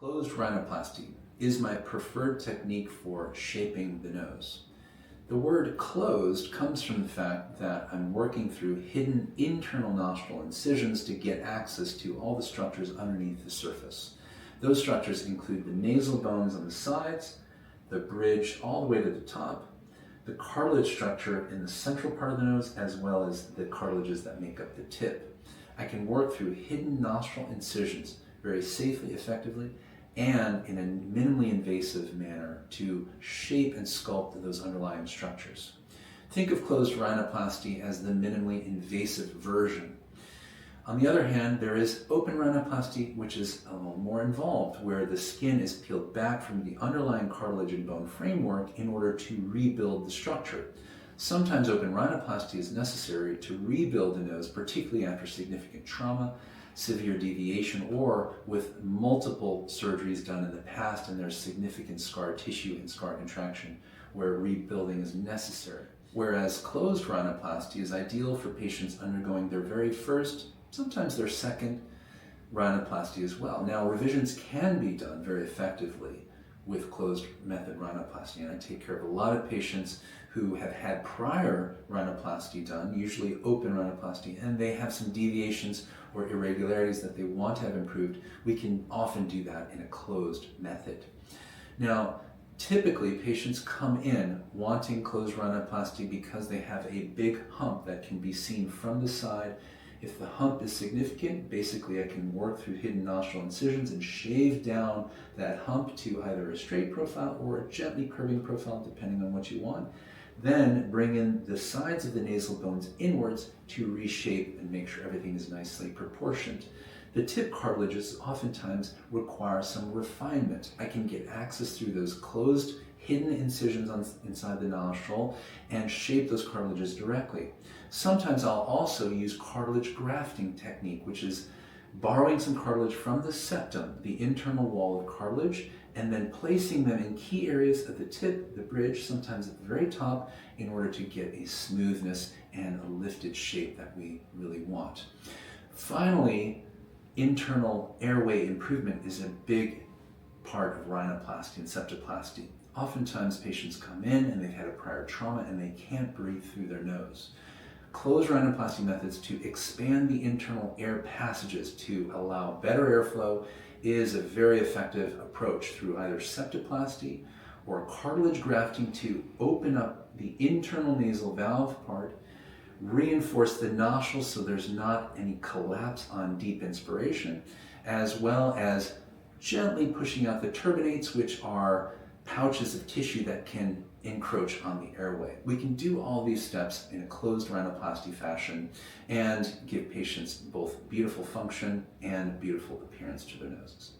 Closed rhinoplasty is my preferred technique for shaping the nose. The word closed comes from the fact that I'm working through hidden internal nostril incisions to get access to all the structures underneath the surface. Those structures include the nasal bones on the sides, the bridge all the way to the top, the cartilage structure in the central part of the nose, as well as the cartilages that make up the tip. I can work through hidden nostril incisions very safely, effectively, and in a minimally invasive manner to shape and sculpt those underlying structures. Think of closed rhinoplasty as the minimally invasive version. On the other hand, there is open rhinoplasty, which is a little more involved, where the skin is peeled back from the underlying cartilage and bone framework in order to rebuild the structure. Sometimes open rhinoplasty is necessary to rebuild the nose, particularly after significant trauma, severe deviation, or with multiple surgeries done in the past and there's significant scar tissue and scar contraction where rebuilding is necessary. Whereas closed rhinoplasty is ideal for patients undergoing their very first, sometimes their second, rhinoplasty as well. Now, revisions can be done very effectively with closed method rhinoplasty, and I take care of a lot of patients who have had prior rhinoplasty done, usually open rhinoplasty, and they have some deviations or irregularities that they want to have improved. We can often do that in a closed method. Now, typically patients come in wanting closed rhinoplasty because they have a big hump that can be seen from the side. If the hump is significant, basically I can work through hidden nostril incisions and shave down that hump to either a straight profile or a gently curving profile, depending on what you want. Then bring in the sides of the nasal bones inwards to reshape and make sure everything is nicely proportioned. The tip cartilages oftentimes require some refinement. I can get access through those closed hidden incisions inside the nostril and shape those cartilages directly. Sometimes I'll also use cartilage grafting technique, which is borrowing some cartilage from the septum, the internal wall of cartilage, and then placing them in key areas of the tip, the bridge, sometimes at the very top, in order to get a smoothness and a lifted shape that we really want. Finally, internal airway improvement is a big part of rhinoplasty and septoplasty. Oftentimes patients come in and they've had a prior trauma and they can't breathe through their nose. Closed rhinoplasty methods to expand the internal air passages to allow better airflow is a very effective approach through either septoplasty or cartilage grafting to open up the internal nasal valve part, reinforce the nostrils so there's not any collapse on deep inspiration, as well as gently pushing out the turbinates, which are pouches of tissue that can encroach on the airway. We can do all these steps in a closed rhinoplasty fashion and give patients both beautiful function and beautiful appearance to their noses.